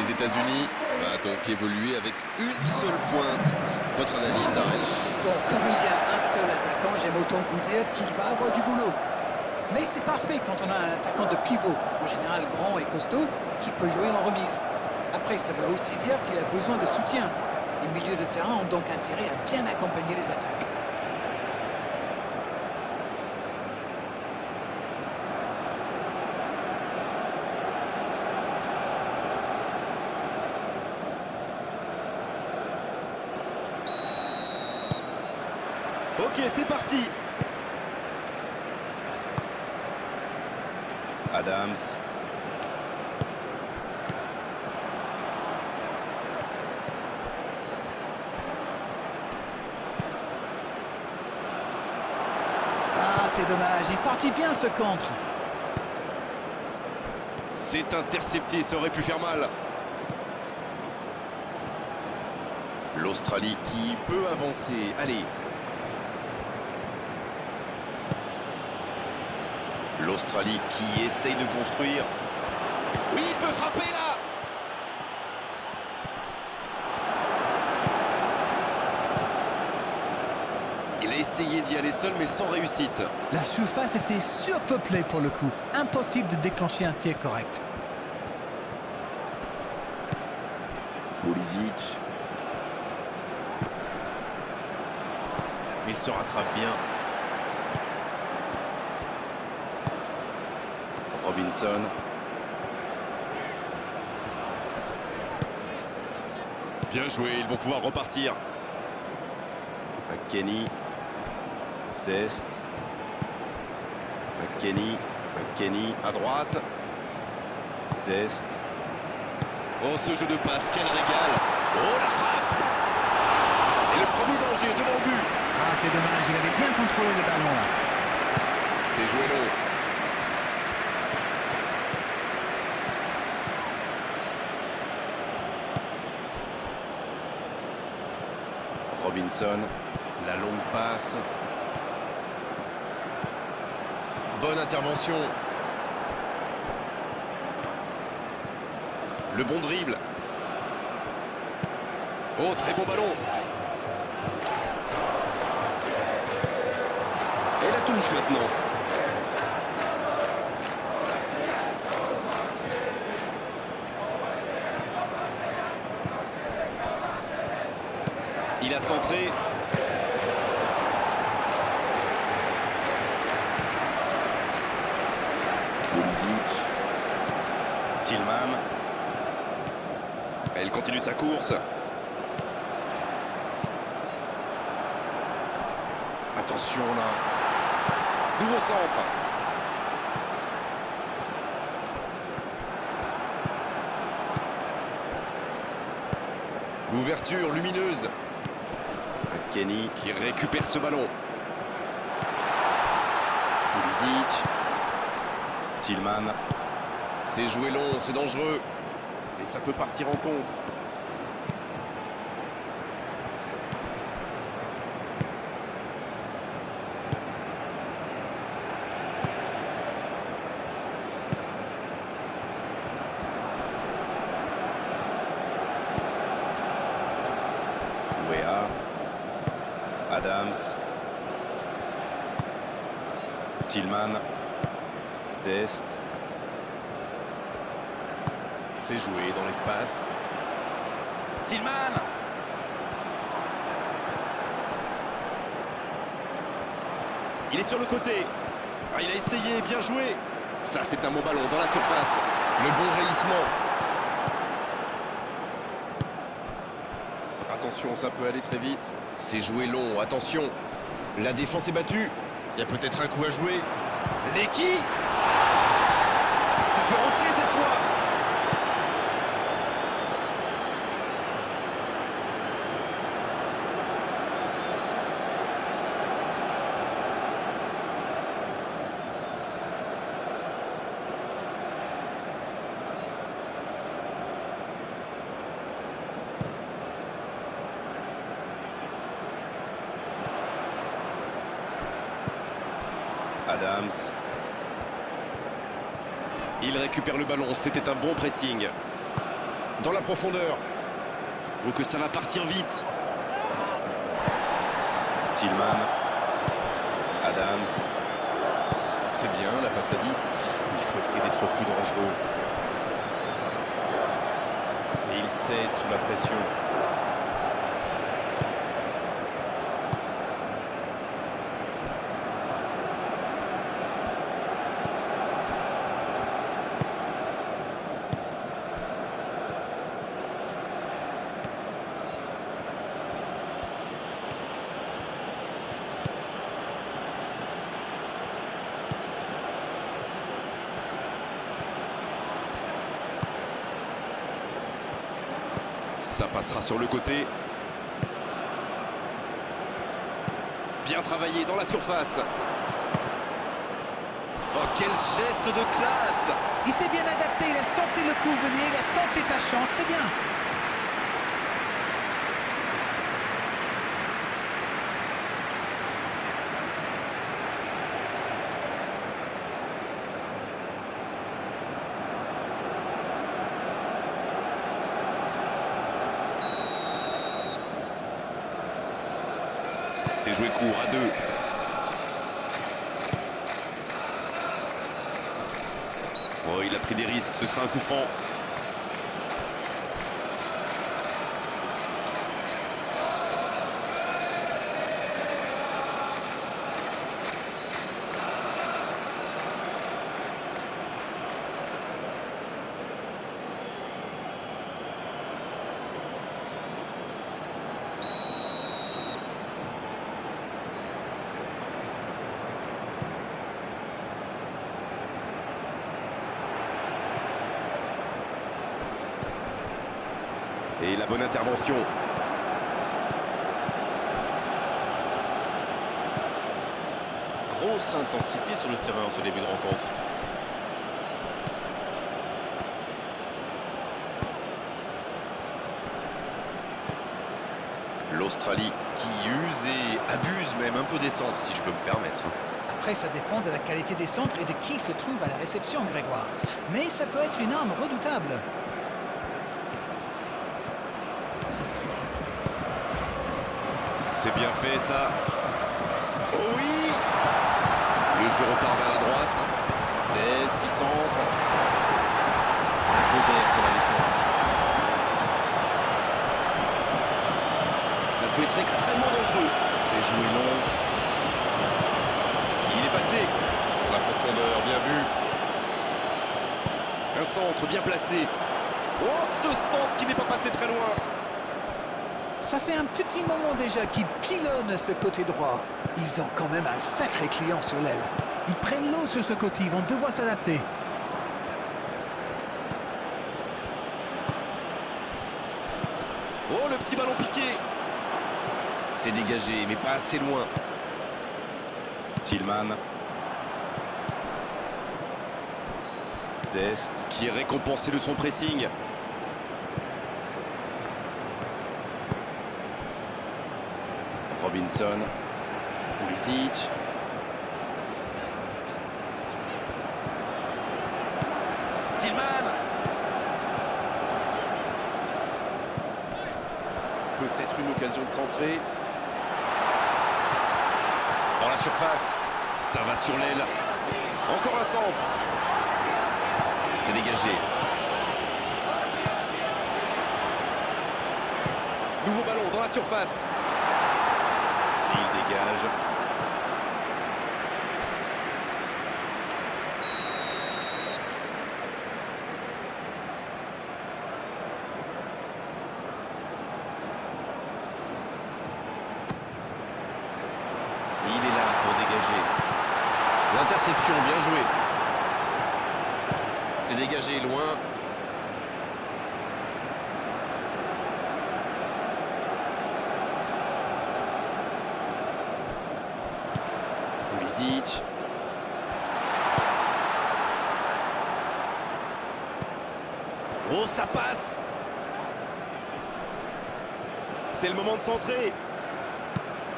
les États-Unis va donc évoluer avec une seule pointe. Votre analyse, Darren? Bon, comme il y a un seul attaquant, j'aime autant vous dire qu'il va avoir du boulot. Mais c'est parfait quand on a un attaquant de pivot, en général grand et costaud, qui peut jouer en remise. Après, ça veut aussi dire qu'il a besoin de soutien. Les milieux de terrain ont donc intérêt à bien accompagner les attaques. Ok, c'est parti. Adams. Ah, c'est dommage, il partit bien ce contre. C'est intercepté, ça aurait pu faire mal. L'Australie qui peut avancer. Allez. L'Australie qui essaye de construire. Oui, il peut frapper là. Il a essayé d'y aller seul, mais sans réussite. La surface était surpeuplée pour le coup. Impossible de déclencher un tir correct. Pulisic. Il se rattrape bien. Robinson. Bien joué, ils vont pouvoir repartir. McKennie. Dest. McKennie. McKennie à droite. Dest. Oh, ce jeu de passe, quel régal. Oh, la frappe. Et le premier danger devant le but. Ah, c'est dommage, il avait bien contrôlé le ballon là. C'est joué long. Robinson, la longue passe. Bonne intervention. Le bon dribble. Oh, très beau ballon. Et la touche maintenant. Il a centré. Pulisic. Tillman. Elle continue sa course. Attention là. Nouveau centre. L'ouverture lumineuse. McKennie qui récupère ce ballon. Pulisic. Tillman. C'est joué long, c'est dangereux. Et ça peut partir en contre. Weah. Adams. Tillman. Dest. C'est joué dans l'espace. Tillman. Il est sur le côté. Ah, il a essayé, bien joué. Ça, c'est un bon ballon dans la surface. Le bon jaillissement. Attention, ça peut aller très vite. C'est joué long, attention. La défense est battue. Il y a peut-être un coup à jouer. Lecky. Ça peut rentrer cette fois. Adams. Il récupère le ballon, c'était un bon pressing. dans la profondeur. Donc que ça va partir vite. Tillman. Adams. C'est bien la passe à 10. Il faut essayer d'être plus dangereux. Et il cède sous la pression. Ça passera sur le côté. Bien travaillé dans la surface. Oh, quel geste de classe! Il s'est bien adapté, il a senti le coup venir, il a tenté sa chance, c'est bien. C'est joué court à 2. Oh, il a pris des risques, ce sera un coup franc. Et la bonne intervention. Grosse intensité sur le terrain en ce début de rencontre. L'Australie qui use et abuse même un peu des centres, si je peux me permettre. Après, ça dépend de la qualité des centres et de qui se trouve à la réception, Grégoire. Mais ça peut être une arme redoutable. C'est bien fait ça. Oh oui! Le jeu repart vers la droite. Dest qui centre. Un peu d'air pour la défense. Ça peut être extrêmement dangereux. C'est joué long. Il est passé. Dans la profondeur, bien vu. Un centre bien placé. Oh, ce centre qui n'est pas passé très loin. Ça fait un petit moment déjà qu'ils pilonnent ce côté droit. Ils ont quand même un sacré client sur l'aile. Ils prennent l'eau sur ce côté, ils vont devoir s'adapter. Oh, le petit ballon piqué. C'est dégagé, mais pas assez loin. Tillman. Dest qui est récompensé de son pressing. Robinson. Pulisic. Tillman. Peut-être une occasion de centrer. Dans la surface. Ça va sur l'aile. Encore un centre. C'est dégagé. Nouveau ballon dans la surface. Et il dégage. Il est là pour dégager. L'interception, bien joué. C'est dégagé loin. Pulisic. Oh, ça passe. C'est le moment de centrer.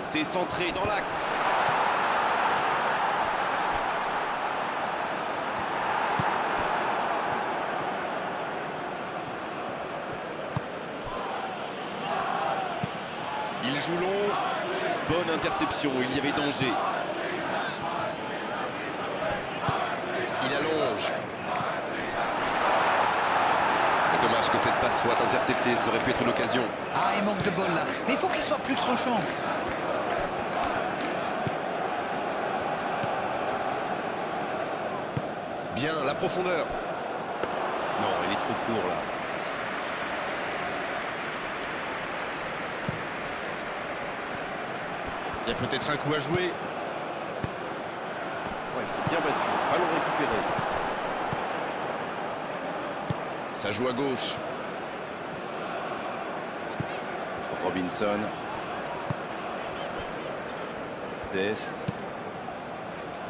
C'est centré dans l'axe. joue long. Bonne interception, il y avait danger. Il allonge. Dommage que cette passe soit interceptée, ça aurait pu être une occasion. Ah, il manque de bol là. Mais il faut qu'il soit plus tranchant. Bien, la profondeur. Non, il est trop court là. Il y a peut-être un coup à jouer. Ouais, c'est bien battu. Ballon récupéré. Ça joue à gauche. Robinson. Dest.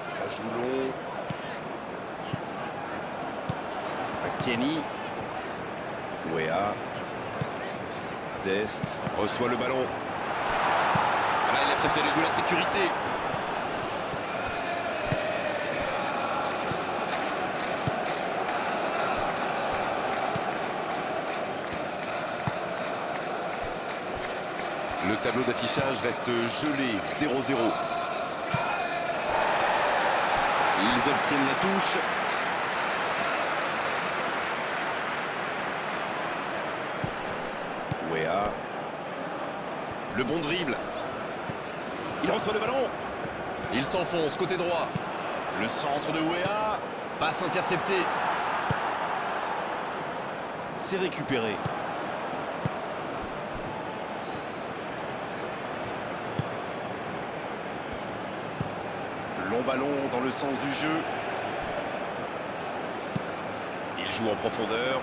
Ça joue long. Kenny. Wea. Dest reçoit le ballon. Là, il a préféré jouer la sécurité. Le tableau d'affichage reste gelé, 0-0. Ils obtiennent la touche. Wea. Le bon dribble. Il reçoit le ballon. Il s'enfonce côté droit. Le centre de Wea. Passe interceptée. C'est récupéré. Long ballon dans le sens du jeu. Il joue en profondeur.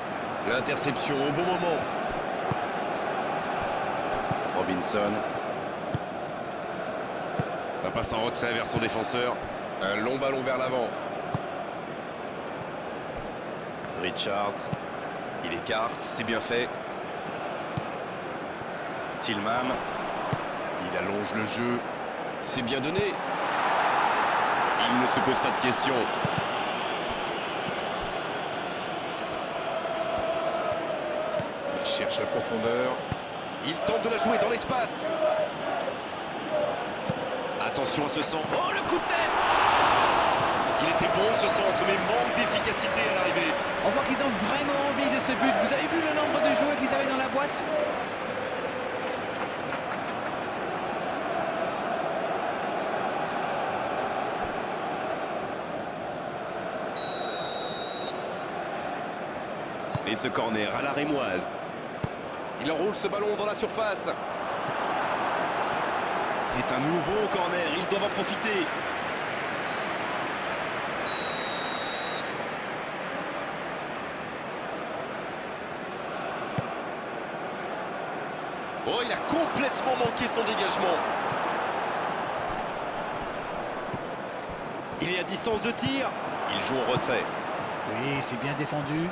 L'interception au bon moment. Robinson. La passe en retrait vers son défenseur. Un long ballon vers l'avant. Richards. Il écarte, c'est bien fait. Tillman. Il allonge le jeu. C'est bien donné. Il ne se pose pas de questions. Il cherche la profondeur. Il tente de la jouer dans l'espace. Attention à ce centre. Oh, le coup de tête! Il était bon ce centre, mais manque d'efficacité à l'arrivée. On voit qu'ils ont vraiment envie de ce but. Vous avez vu le nombre de joueurs qu'ils avaient dans la boîte? Et ce corner à la rémoise. Il enroule ce ballon dans la surface. C'est un nouveau corner, ils doivent en profiter. Oh, il a complètement manqué son dégagement. Il est à distance de tir. Il joue en retrait. Oui, c'est bien défendu.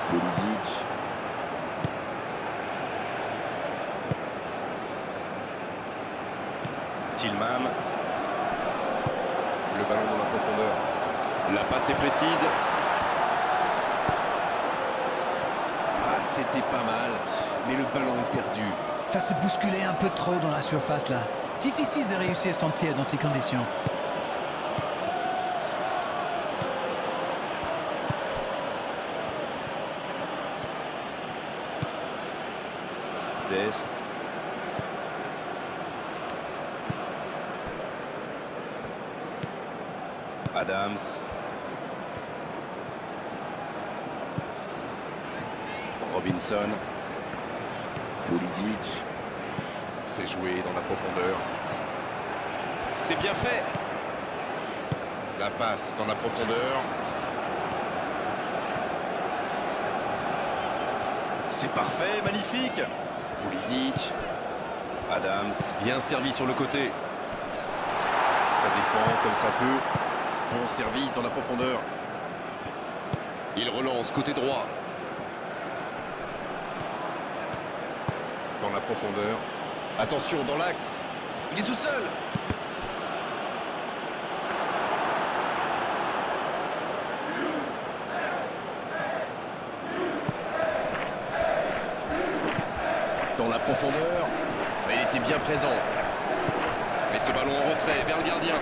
Pulisic. Tillman. Le ballon dans la profondeur. La passe est précise. Ah, c'était pas mal, mais le ballon est perdu. Ça s'est bousculé un peu trop dans la surface là. Difficile de réussir son tir dans ces conditions. Dest. Adams. Robinson. Pulisic. C'est joué dans la profondeur. C'est bien fait. La passe dans la profondeur. C'est parfait, magnifique. Pulisic. Adams. Bien servi sur le côté. Ça défend comme ça peut. Bon service dans la profondeur. Il relance côté droit. Dans la profondeur. Attention, dans l'axe. Il est tout seul. profondeur. Mais il était bien présent. Et ce ballon en retrait vers le gardien.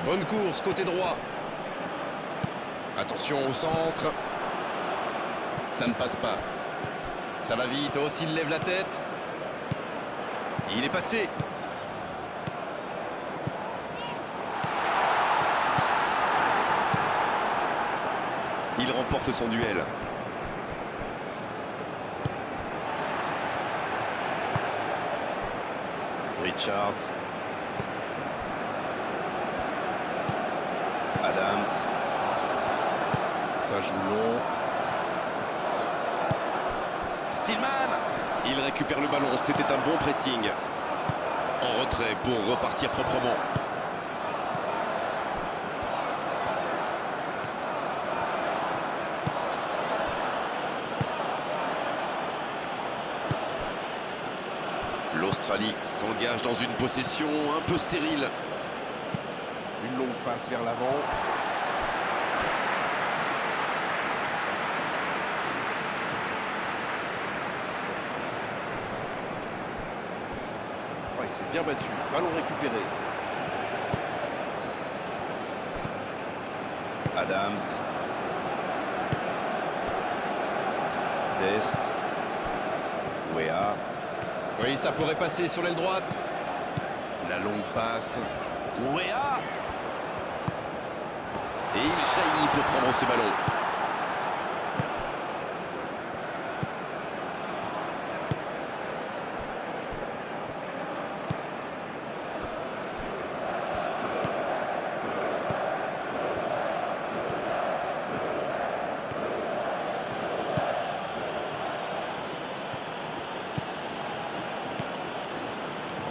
Bonne course, côté droit. Attention au centre. Ça ne passe pas. Ça va vite, aussi il lève la tête. Il est passé. Il remporte son duel. Richards. Adams. Ça joue long. Tillman. Il récupère le ballon, c'était un bon pressing. En retrait pour repartir proprement. L'Australie s'engage dans une possession un peu stérile. Une longue passe vers l'avant. Ouais, c'est bien battu. Ballon récupéré. Adams. Dest. Weah. Oui, ça pourrait passer sur l'aile droite. La longue passe. Weah. Et il jaillit pour prendre ce ballon.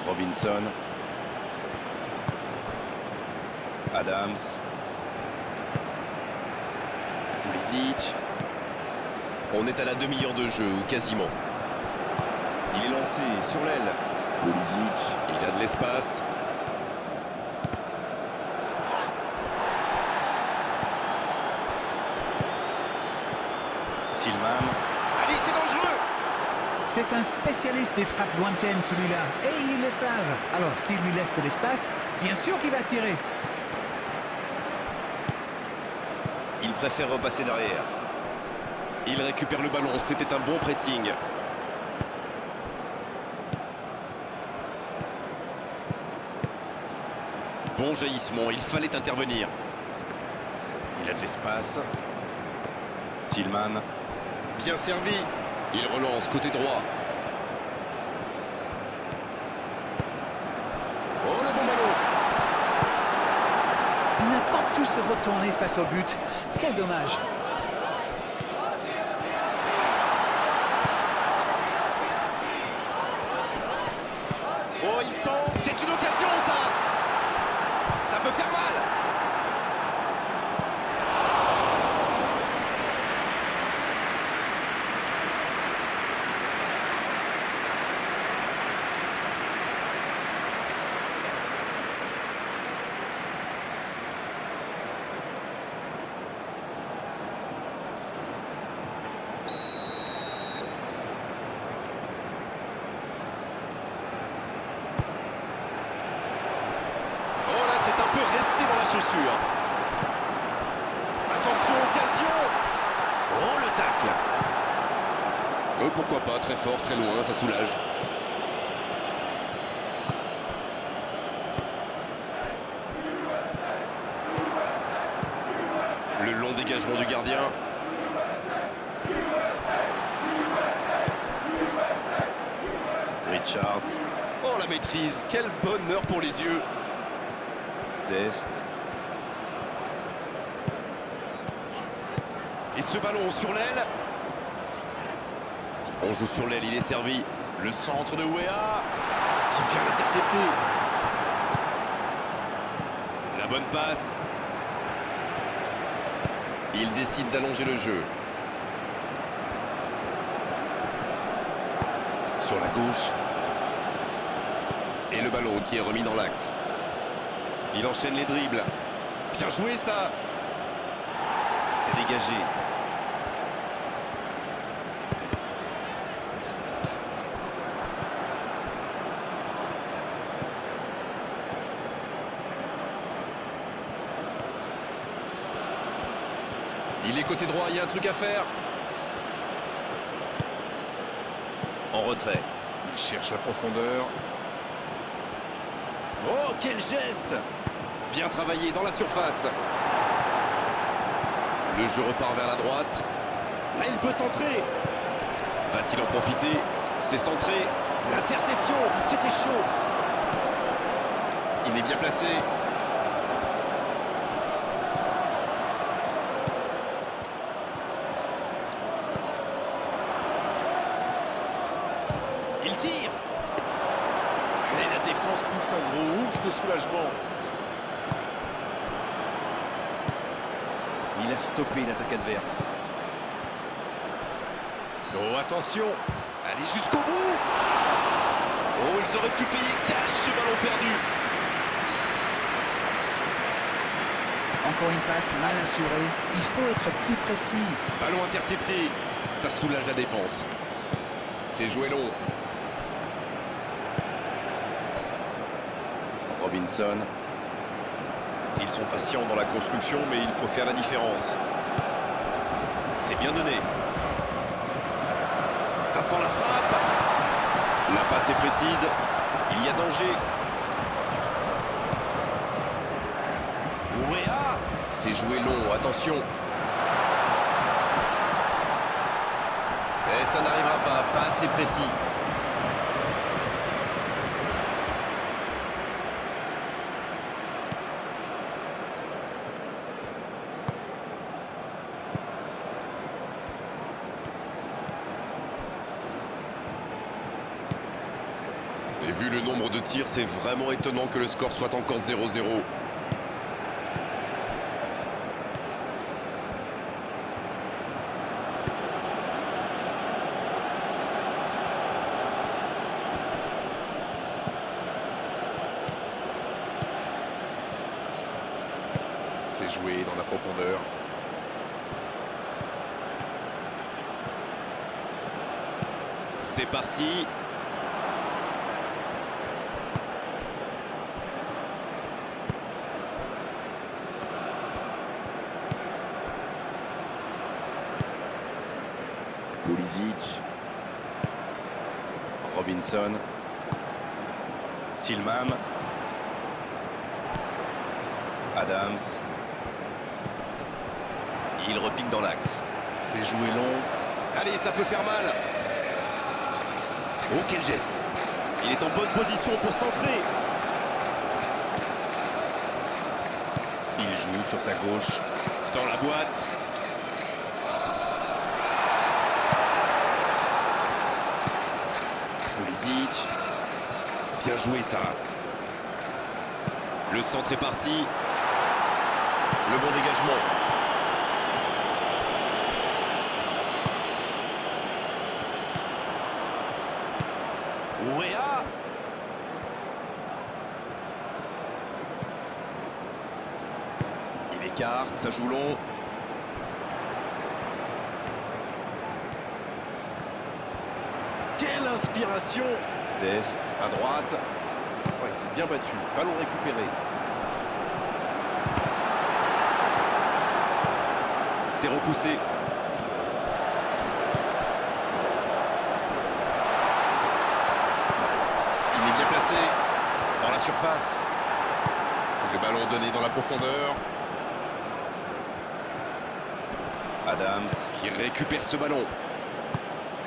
Robinson. Adams. Pulisic. On est à la demi-heure de jeu, ou quasiment. Il est lancé sur l'aile. Pulisic. Il a de l'espace. Tillman. Allez, c'est dangereux! C'est un spécialiste des frappes lointaines, celui-là. Et ils le savent. Alors, s'il lui laisse de l'espace, bien sûr qu'il va tirer. Il préfère repasser derrière. Il récupère le ballon, c'était un bon pressing. Bon jaillissement, il fallait intervenir. Il a de l'espace. Tillman. Bien servi. Il relance côté droit. Oh, le bon ballon. Il n'a pas pu se retourner face au but. Quel dommage. Oh, il sent. C'est une occasion, ça. Ça peut faire mal. Rester dans la chaussure. Attention, occasion. Oh, le tacle. Pourquoi pas, très fort, très loin, ça soulage. Le long dégagement du gardien. Richards. Oh, la maîtrise, quel bonheur pour les yeux. Dest. Et ce ballon sur l'aile. On joue sur l'aile, il est servi. Le centre de Weah. C'est bien intercepté. La bonne passe. Il décide d'allonger le jeu. Sur la gauche. Et le ballon qui est remis dans l'axe. Il enchaîne les dribbles. Bien joué ça. C'est dégagé. Il est côté droit, il y a un truc à faire. En retrait. Il cherche la profondeur. Oh, quel geste! Bien travaillé dans la surface. Le jeu repart vers la droite. Là, il peut centrer. Va-t-il en profiter? C'est centré. L'interception, c'était chaud. Il est bien placé. Il tire. Et la défense pousse un gros ouf de soulagement. Il a stoppé l'attaque adverse. Oh, attention. Allez jusqu'au bout. Oh, ils auraient pu payer cash ce ballon perdu. Encore une passe mal assurée. Il faut être plus précis. Ballon intercepté. Ça soulage la défense. C'est joué long. Robinson. Ils sont patients dans la construction, mais il faut faire la différence. C'est bien donné. Ça sent la frappe. La passe est précise. Il y a danger. Ouéa. C'est joué long, attention. Et ça n'arrivera pas assez précis. Et vu le nombre de tirs, c'est vraiment étonnant que le score soit encore 0-0. C'est joué dans la profondeur. C'est parti. Pulisic. Robinson. Tillman. Adams. Il repique dans l'axe. C'est joué long. Allez, ça peut faire mal. Oh, quel geste. Il est en bonne position pour centrer. Il joue sur sa gauche. Dans la boîte. Pulisic. Bien joué ça. Le centre est parti. Le bon dégagement. Ouéa. Il écarte, ça joue long. Quelle inspiration! Dest à droite. Ouais, c'est bien battu. Ballon récupéré. C'est repoussé. Il est bien placé dans la surface. Le ballon donné dans la profondeur. Adams qui récupère ce ballon.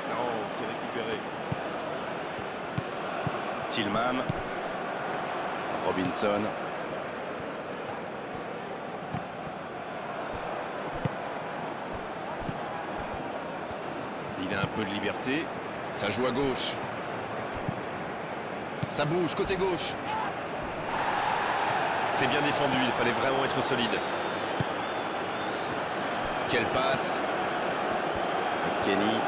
Non, c'est récupéré. Tillman. Robinson. Il a un peu de liberté. Ça joue à gauche. Ça bouge, côté gauche. C'est bien défendu, il fallait vraiment être solide. Quelle passe. Kenny.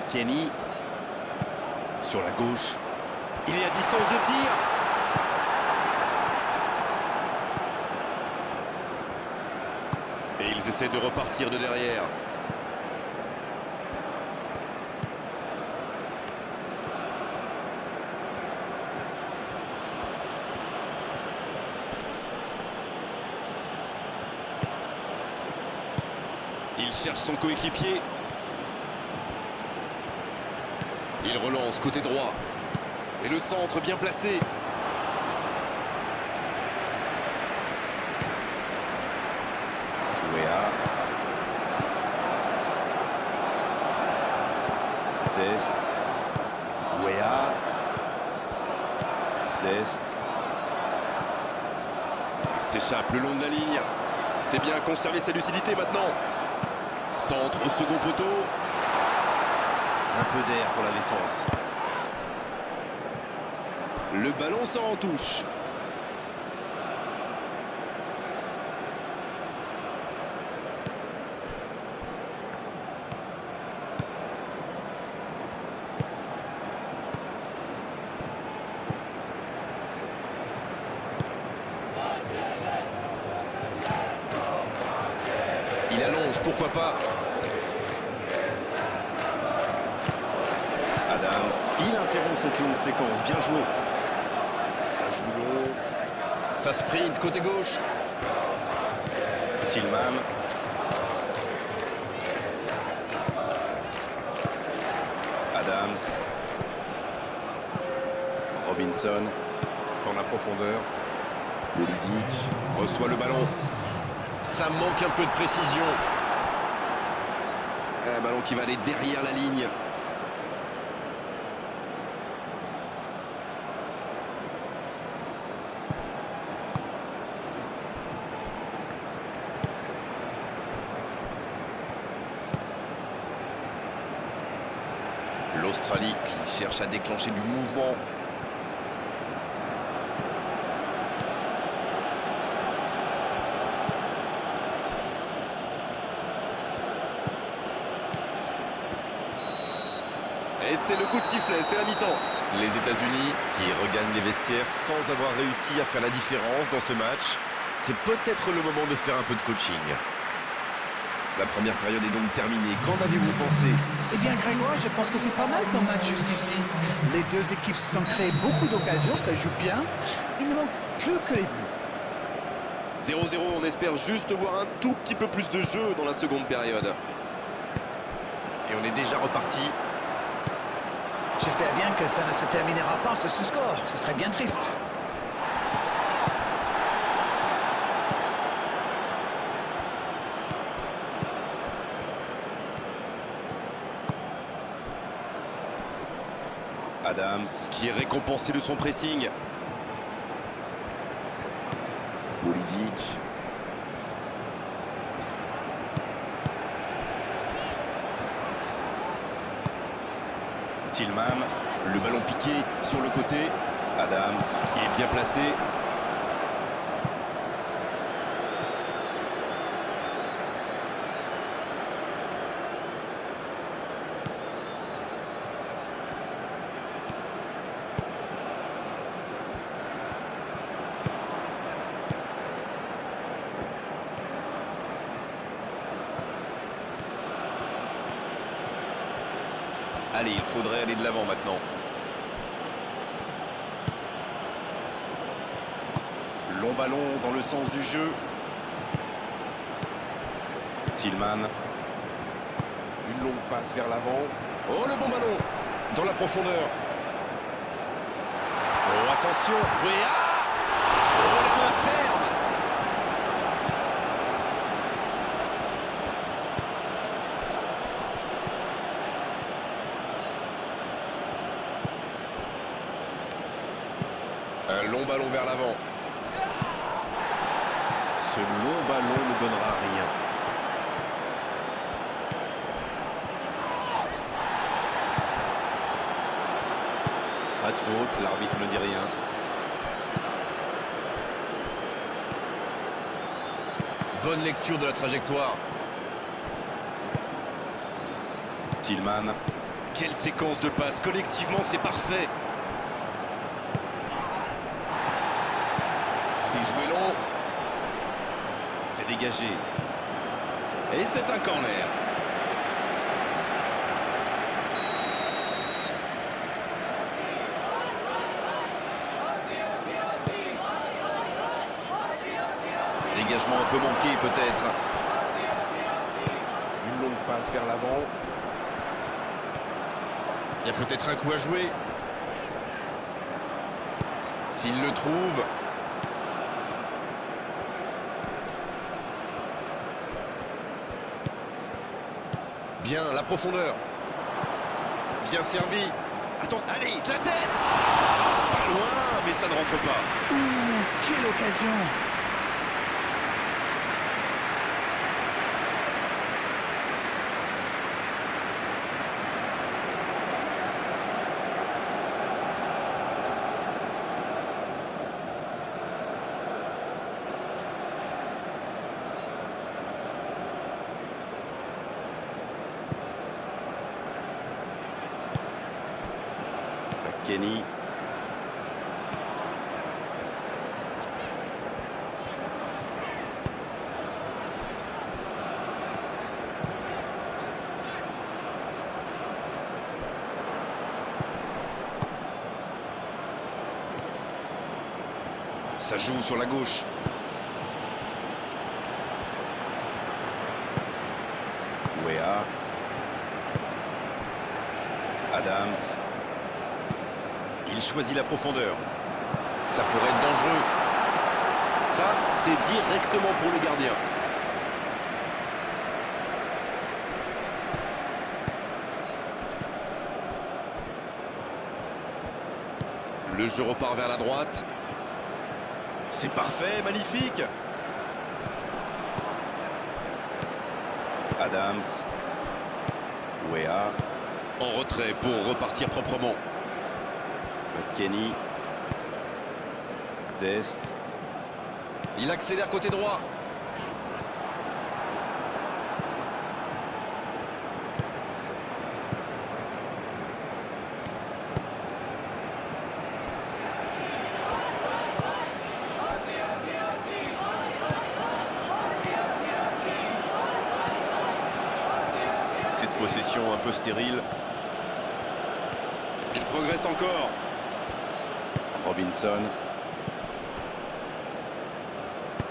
Kenny. Sur la gauche. Il est à distance de tir. Et ils essaient de repartir de derrière. Il cherche son coéquipier. Il relance côté droit. Et le centre bien placé. Wea. Dest. Wea. Dest. Il s'échappe le long de la ligne. C'est bien conserver sa lucidité maintenant. Centre au second poteau. Un peu d'air pour la défense. Le ballon sort en touche. Il allonge, pourquoi pas. Il interrompt cette longue séquence, bien joué. Ça joue long. Ça sprint côté gauche. Tillman. Adams. Robinson. Dans la profondeur. Pulisic. Reçoit le ballon. Ça manque un peu de précision. Un ballon qui va aller derrière la ligne. L'Australie qui cherche à déclencher du mouvement. Et c'est le coup de sifflet, c'est la mi-temps. Les États-Unis qui regagnent les vestiaires sans avoir réussi à faire la différence dans ce match. C'est peut-être le moment de faire un peu de coaching. La première période est donc terminée. Qu'en avez-vous pensé? Eh bien, Grégoire, je pense que c'est pas mal comme match jusqu'ici. Les deux équipes se sont créées beaucoup d'occasions, ça joue bien. Il ne manque plus que les buts. 0-0, on espère juste voir un tout petit peu plus de jeu dans la seconde période. Et on est déjà reparti. J'espère bien que ça ne se terminera pas sur ce score. Ce serait bien triste. Adams qui est récompensé de son pressing. Pulisic. Tillman. Le ballon piqué sur le côté. Adams qui est bien placé. Allez, il faudrait aller de l'avant maintenant. Long ballon dans le sens du jeu. Tillman. Une longue passe vers l'avant. Oh, le bon ballon dans la profondeur. Oh, attention. Oui, ah oh, la main ferme. Un long ballon vers l'avant. Ce long ballon ne donnera rien. Pas de faute, l'arbitre ne dit rien. Bonne lecture de la trajectoire. Tillman. Quelle séquence de passes. Collectivement, c'est parfait. C'est joué long. C'est dégagé. Et c'est un corner. Dégagement un peu manqué peut-être. Une longue passe vers l'avant. Il y a peut-être un coup à jouer. S'il le trouve. Bien, la profondeur. Bien servi. Attention, allez, de la tête. Pas loin, mais ça ne rentre pas. Ouh, quelle occasion! Kenny. Ça joue sur la gauche. Wea. Adams. Il choisit la profondeur. Ça pourrait être dangereux. Ça, c'est directement pour le gardien. Le jeu repart vers la droite. C'est parfait, magnifique. Adams. Wea. En retrait pour repartir proprement. Kenny. Dest. Il accélère côté droit. Cette possession un peu stérile. Il progresse encore. Robinson.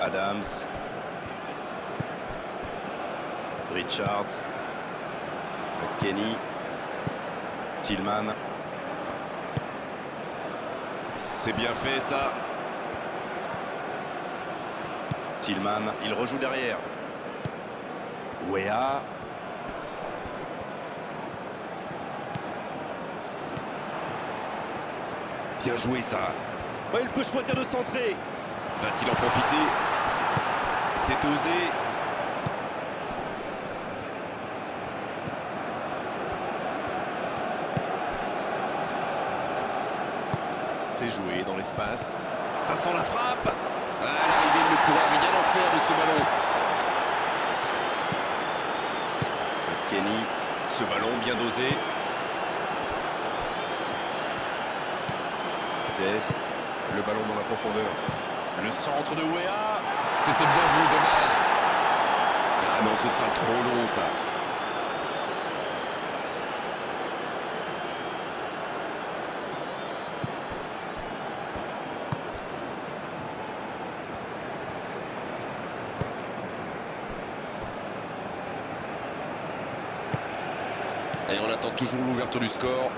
Adams. Richards. Kenny. Tillman. C'est bien fait ça. Tillman, il rejoue derrière. Wea. Bien joué ça. Oh, il peut choisir de centrer. Va-t-il en profiter? C'est osé. C'est joué dans l'espace. Ça sent la frappe. À l'arrivée, il ne pourra rien en faire de ce ballon. Kenny. Ce ballon bien dosé. Dest. Le ballon dans la profondeur. Le centre de Wea. C'était bien vu, dommage. Ah non, ce sera trop long ça. Et on attend toujours l'ouverture du score.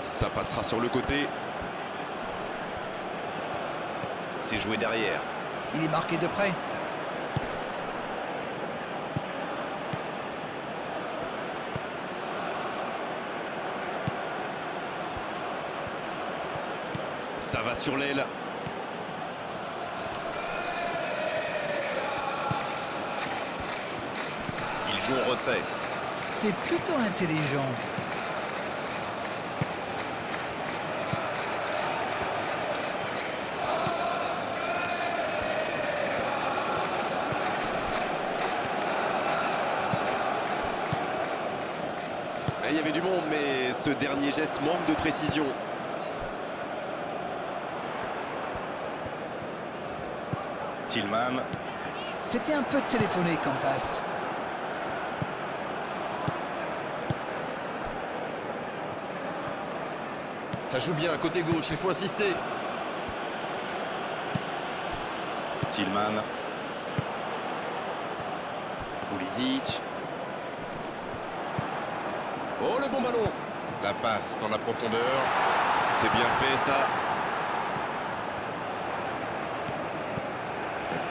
Ça passera sur le côté. C'est joué derrière. Il est marqué de près. sur l'aile. Il joue en retrait. C'est plutôt intelligent. Il y avait du monde, mais ce dernier geste manque de précision. Tillman. C'était un peu téléphoné comme passe. Ça joue bien, côté gauche, il faut insister. Tillman. Pulisic. Oh, le bon ballon. La passe dans la profondeur. C'est bien fait, ça.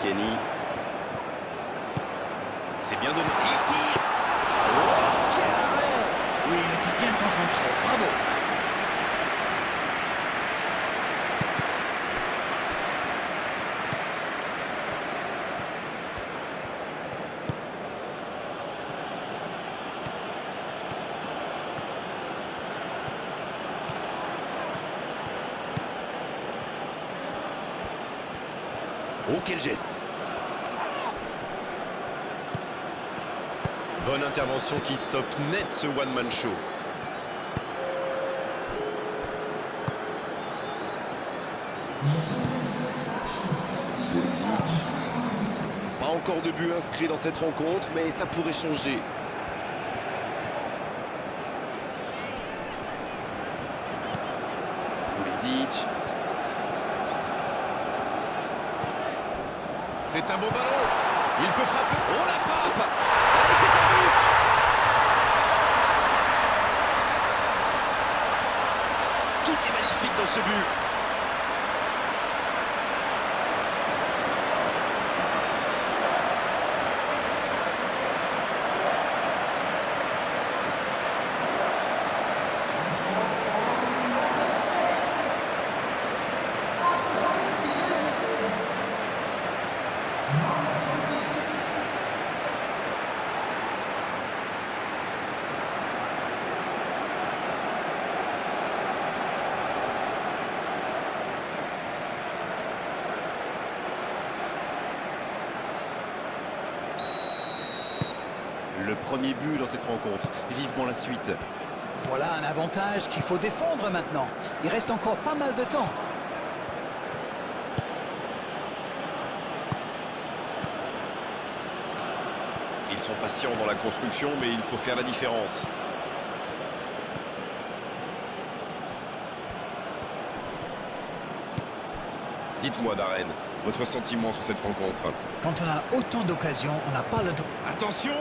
Kenny. C'est bien donné. Il tire. Oh, quel arrêt! Oui, il était bien concentré. Bravo. Oh, quel geste! Bonne intervention qui stoppe net ce one-man show. Pulisic. Pas encore de but inscrit dans cette rencontre, mais ça pourrait changer. Pulisic. C'est un beau ballon. Il peut frapper. Oh, la frappe! Allez, c'est un but! Tout est magnifique dans ce but. Le premier but dans cette rencontre. Vivement la suite. Voilà un avantage qu'il faut défendre maintenant. Il reste encore pas mal de temps. Ils sont patients dans la construction, mais il faut faire la différence. Dites-moi, Darren, votre sentiment sur cette rencontre. Quand on a autant d'occasions, on n'a pas le droit. Attention!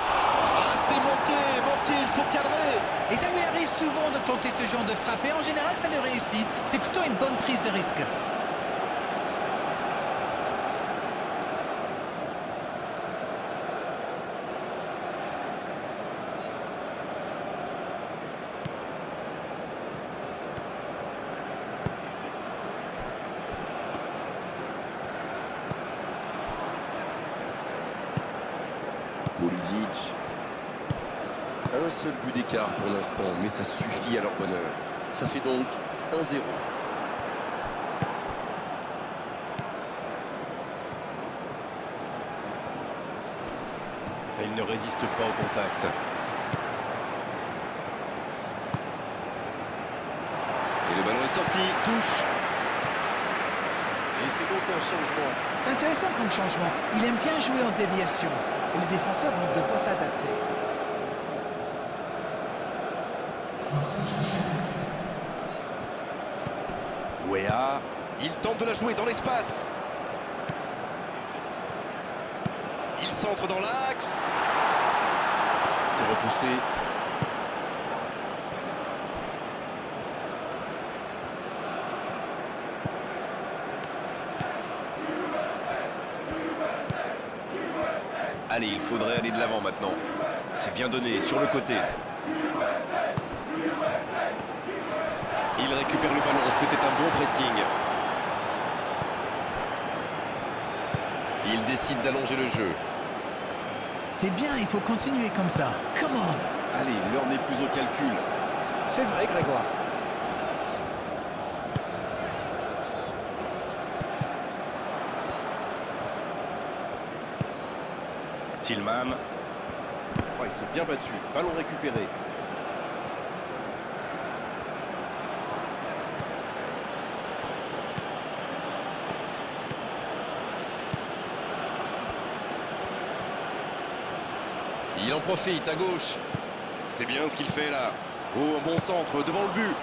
Ah, c'est manqué, il faut cadrer! Et ça lui arrive souvent de tenter ce genre de frappe. Et en général, ça lui réussit. C'est plutôt une bonne prise de risque. Pulisic. Un seul but d'écart pour l'instant, mais ça suffit à leur bonheur. Ça fait donc 1-0. Il ne résiste pas au contact. Et le ballon est sorti, touche. Et c'est donc un changement. C'est intéressant comme changement. Il aime bien jouer en déviation. Et les défenseurs vont devoir s'adapter. Weah, il tente de la jouer dans l'espace. Il centre dans l'axe. C'est repoussé. Allez, il faudrait aller de l'avant maintenant. C'est bien donné, sur le côté. Il Il récupère le ballon, c'était un bon pressing. Il décide d'allonger le jeu. C'est bien, il faut continuer comme ça. Come on. Allez, l'heure n'est plus au calcul. C'est vrai, Grégoire. Tillman. Oh, il s'est bien battu. Ballon récupéré. Il en profite à gauche. C'est bien ce qu'il fait là. Oh, un bon centre devant le but.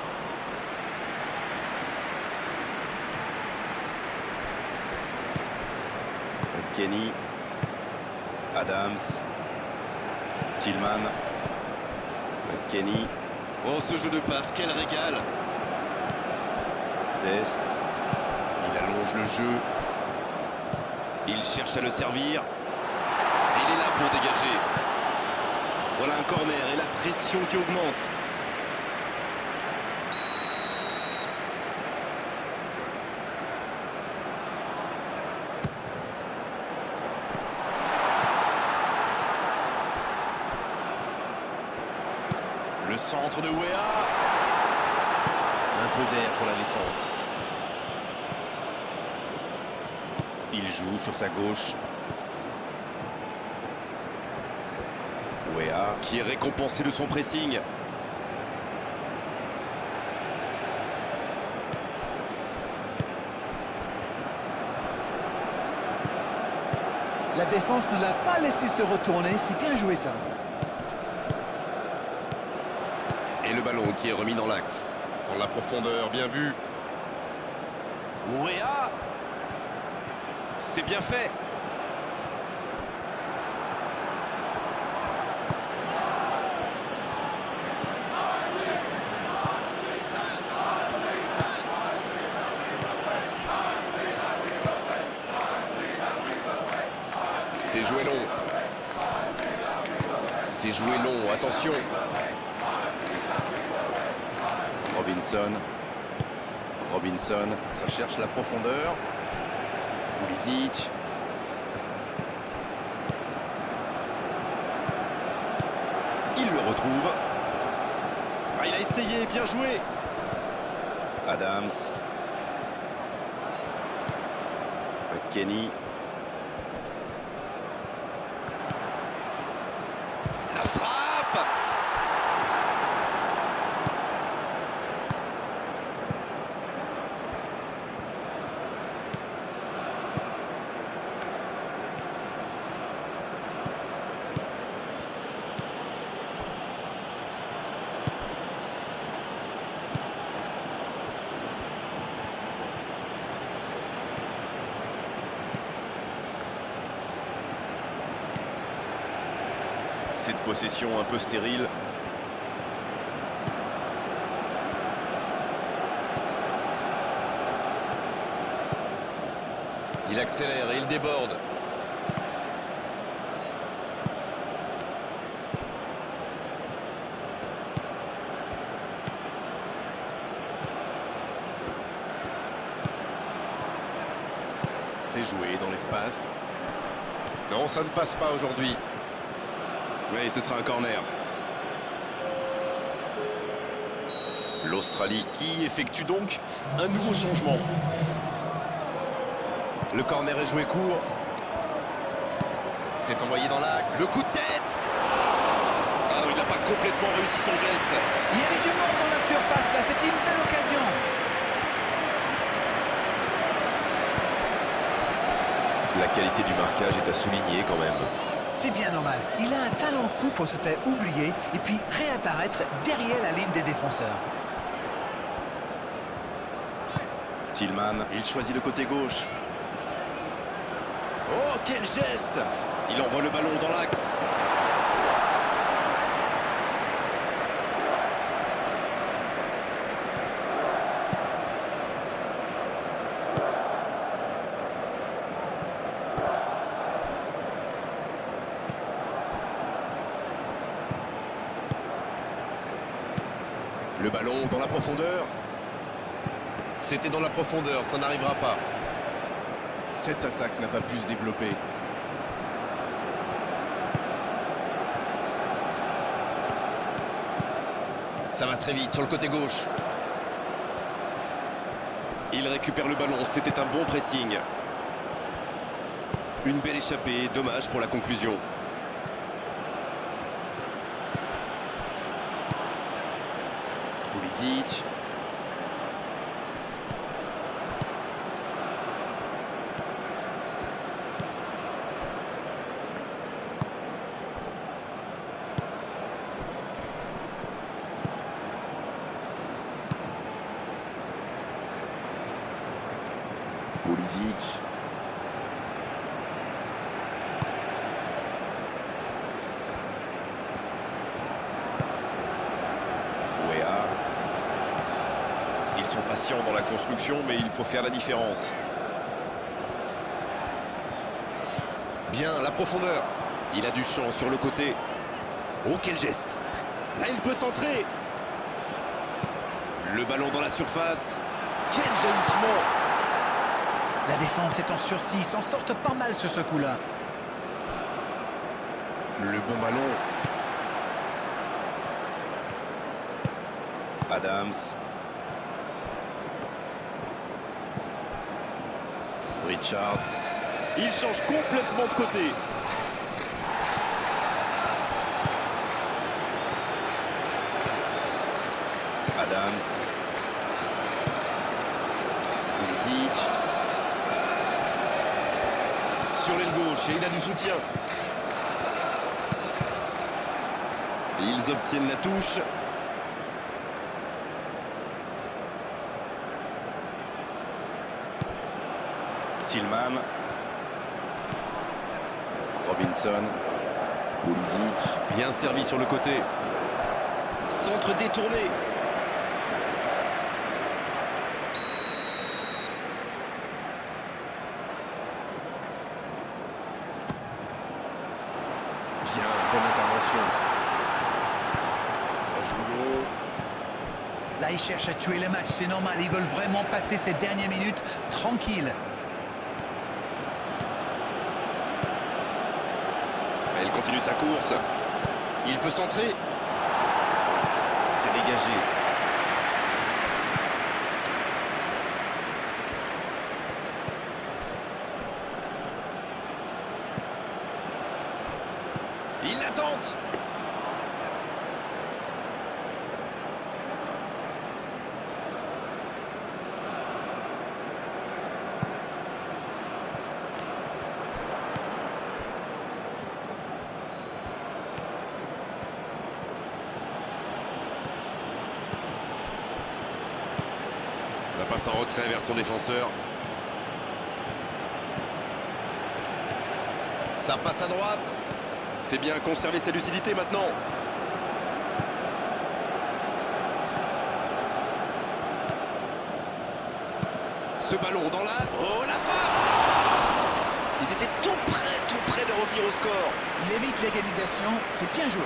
Kenny. Adams. Tillman. Kenny. Oh, ce jeu de passe, quel régal. Dest. Il allonge le jeu. Il cherche à le servir. Et il est là pour dégager. Voilà un corner et la pression qui augmente. Le centre de Weah. Un peu d'air pour la défense. Il joue sur sa gauche. Weah qui est récompensé de son pressing. La défense ne l'a pas laissé se retourner. C'est bien joué, ça. Et le ballon qui est remis dans l'axe. Dans la profondeur, bien vu. Weah. C'est bien fait. C'est joué long. C'est joué long, attention. Robinson, ça cherche la profondeur. Pulisic. Il le retrouve. Ah, il a essayé, bien joué. Adams. Kenny. La frappe. Cette possession un peu stérile. Il accélère et il déborde. C'est joué dans l'espace. Non, ça ne passe pas aujourd'hui. Oui, ce sera un corner. L'Australie qui effectue donc un nouveau changement. Le corner est joué court. C'est envoyé dans l'axe. Le coup de tête. Ah non, il n'a pas complètement réussi son geste. Il y avait du monde dans la surface, là. C'était une belle occasion. La qualité du marquage est à souligner quand même. C'est bien normal. Il a un talent fou pour se faire oublier et puis réapparaître derrière la ligne des défenseurs. Tillman, il choisit le côté gauche. Oh, quel geste! Il envoie le ballon dans l'axe. Le ballon dans la profondeur. C'était dans la profondeur, ça n'arrivera pas. Cette attaque n'a pas pu se développer. Ça va très vite sur le côté gauche. Il récupère le ballon, c'était un bon pressing. Une belle échappée, dommage pour la conclusion. Pulisic. Pulisic. Ils sont patients dans la construction, mais il faut faire la différence. Bien, la profondeur. Il a du champ sur le côté. Oh, quel geste! Là, il peut centrer. Le ballon dans la surface. Quel jaillissement! La défense est en sursis, ils s'en sortent pas mal sur ce coup-là. Le bon ballon. Adams. Richards. Il change complètement de côté. Adams. Pulisic. Sur l'aile gauche et il a du soutien. Ils obtiennent la touche. Tillman. Robinson. Pulisic. Bien servi sur le côté. Centre détourné. Bien, bonne intervention. Ça joue long. Là, ils cherchent à tuer le match, c'est normal. Ils veulent vraiment passer ces dernières minutes tranquilles. Elle continue sa course. Il peut centrer. C'est dégagé. Il la tente. La passe en retrait vers son défenseur. Ça passe à droite. C'est bien conserver sa lucidité maintenant. Ce ballon dans la... Oh, la frappe! Ils étaient tout près de revenir au score. Il évite l'égalisation, c'est bien joué.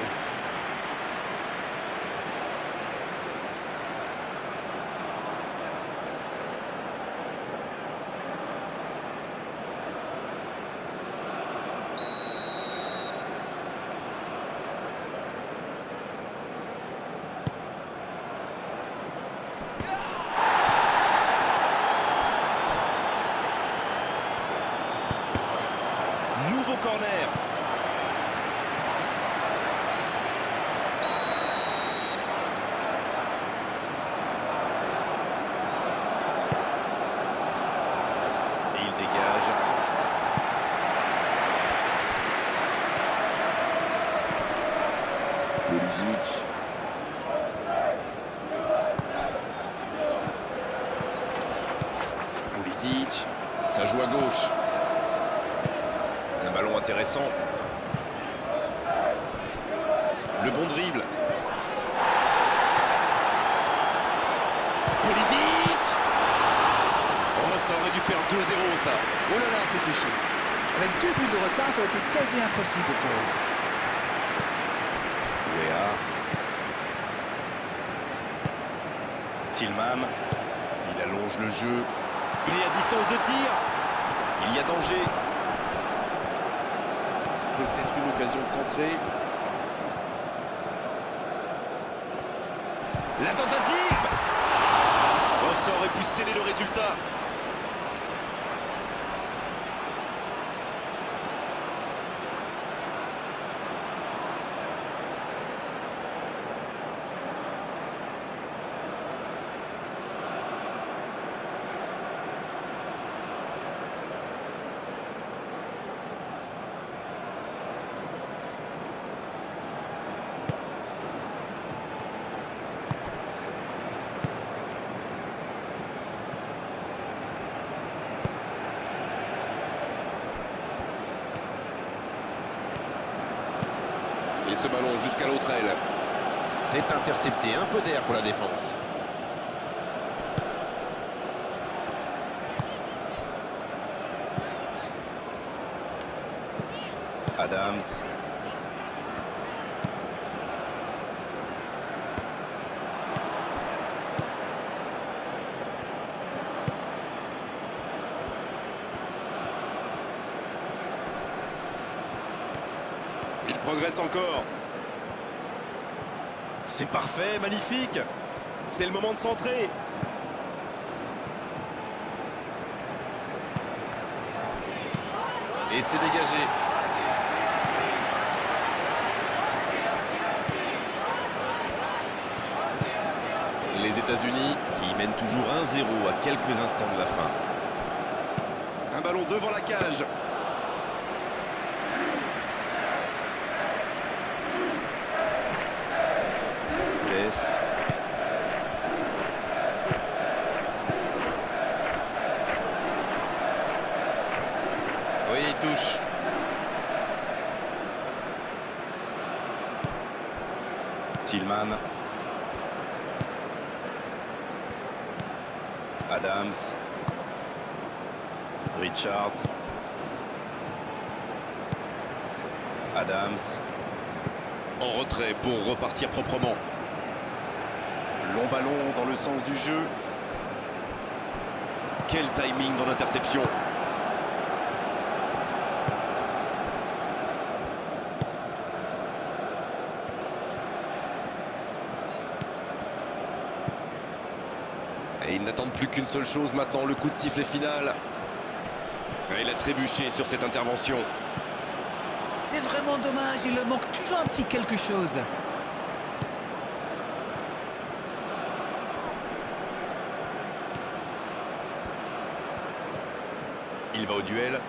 Nouveau corner. Et il dégage. Pulisic. Pulisic. Ça joue à gauche. Un ballon intéressant. Le bon dribble. Pulisic. Oh, ça aurait dû faire 2-0 ça. Oh là là, c'était chaud. Avec 2 buts de retard, ça aurait été quasi impossible pour eux. Tillman. Il allonge allonge le jeu. Il est à distance de tir. Il y a danger. Peut-être une occasion de centrer. La tentative. Oh, ça aurait pu sceller le résultat. Et ce ballon jusqu'à l'autre aile. C'est intercepté, un peu d'air pour la défense. Adams. Il progresse encore. C'est parfait, magnifique. C'est le moment de centrer. Et c'est dégagé. Les États-Unis qui mènent toujours 1-0 à quelques instants de la fin. Un ballon devant la cage. Dest. Oui, il touche. Tillman. Adams. Richards. Adams. En retrait pour repartir proprement. Long ballon dans le sens du jeu. Quel timing dans l'interception. Et ils n'attendent plus qu'une seule chose maintenant, le coup de sifflet final. Et il a trébuché sur cette intervention. C'est vraiment dommage, il leur manque toujours un petit quelque chose. Il va au duel.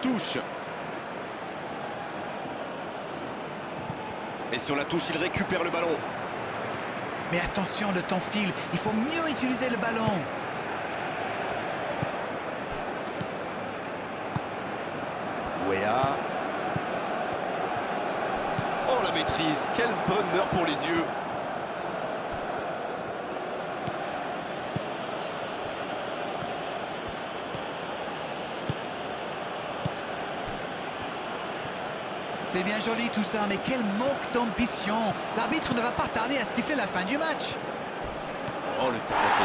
Touche. Et sur la touche, il récupère le ballon. Mais attention, le temps file, il faut mieux utiliser le ballon. Wea. Oh, la maîtrise, quel bonheur pour les yeux. C'est bien joli tout ça, mais quel manque d'ambition. L'arbitre ne va pas tarder à siffler la fin du match. Oh, le tacle.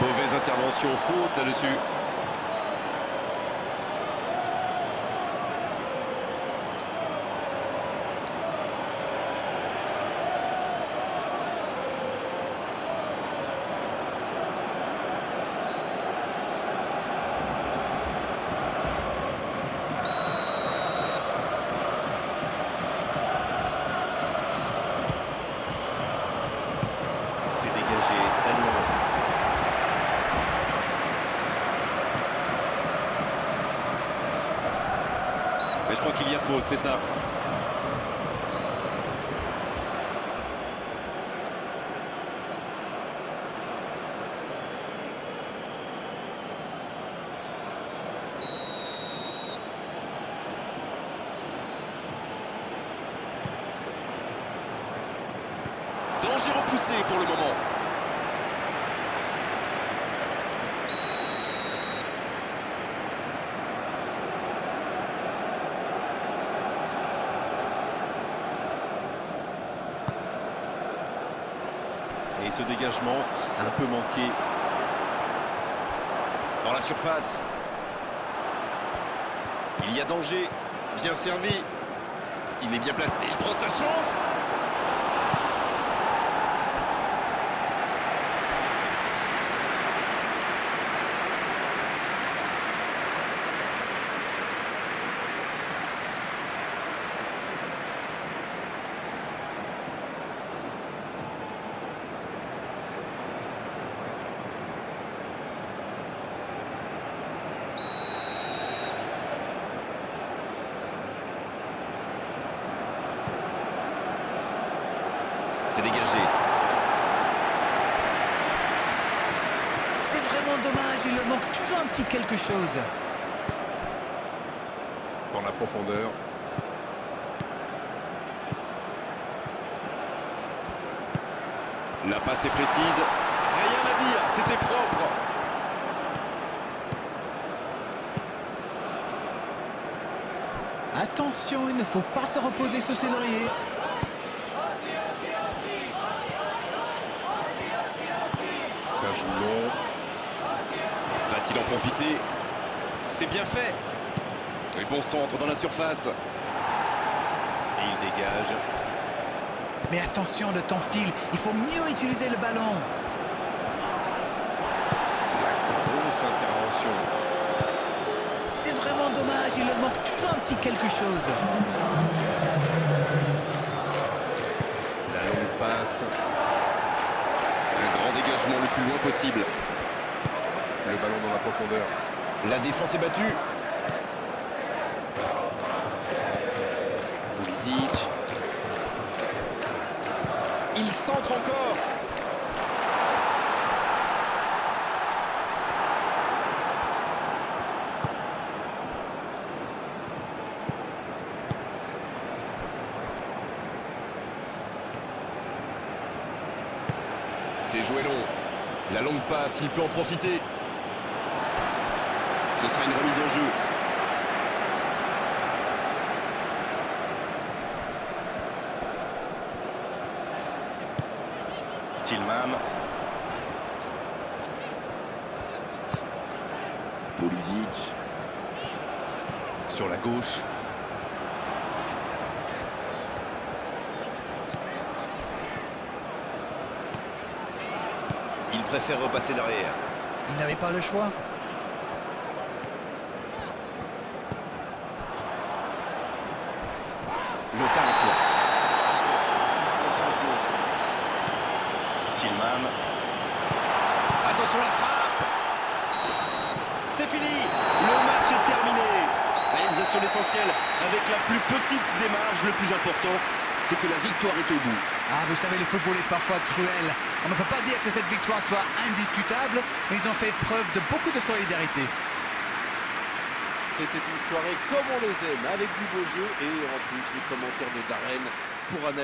Mauvaise intervention, faute là-dessus. C'est dégagé, très long. Mais je crois qu'il y a faute, c'est ça. Danger repoussé pour le moment. Et ce dégagement a un peu manqué dans la surface. Il y a danger. Bien servi. Il est bien placé. Il prend sa chance. C'est dégagé. C'est vraiment dommage, il leur manque toujours un petit quelque chose. Dans la profondeur. La passe est précise. Rien à dire, c'était propre. Attention, il ne faut pas se reposer sur ses lauriers. Ça joue long. Va-t-il en profiter? C'est bien fait. Et bon centre dans la surface. Et il dégage. Mais attention, le temps file, il faut mieux utiliser le ballon. La grosse intervention. C'est vraiment dommage, il leur manque toujours un petit quelque chose. La longue passe. Un grand dégagement le plus loin possible. Le ballon dans la profondeur. La défense est battue. Pulisic. Il centre encore. C'est joué long. La longue passe, il peut en profiter. Ce sera une remise en jeu. Tillman. Pulisic. Sur la gauche. Il préfère repasser derrière. Il n'avait pas le choix. Le tacle. Attention, il se protège gauche. Tillman. Attention la frappe. C'est fini. Le match est terminé. Réalisation l'essentiel avec la plus petite des marges. Le plus important, c'est que la victoire est au bout. Ah, vous savez, le football est parfois cruel. On ne peut pas dire que cette victoire soit indiscutable, mais ils ont fait preuve de beaucoup de solidarité. C'était une soirée comme on les aime, avec du beau jeu et en plus les commentaires de Darren pour analyser.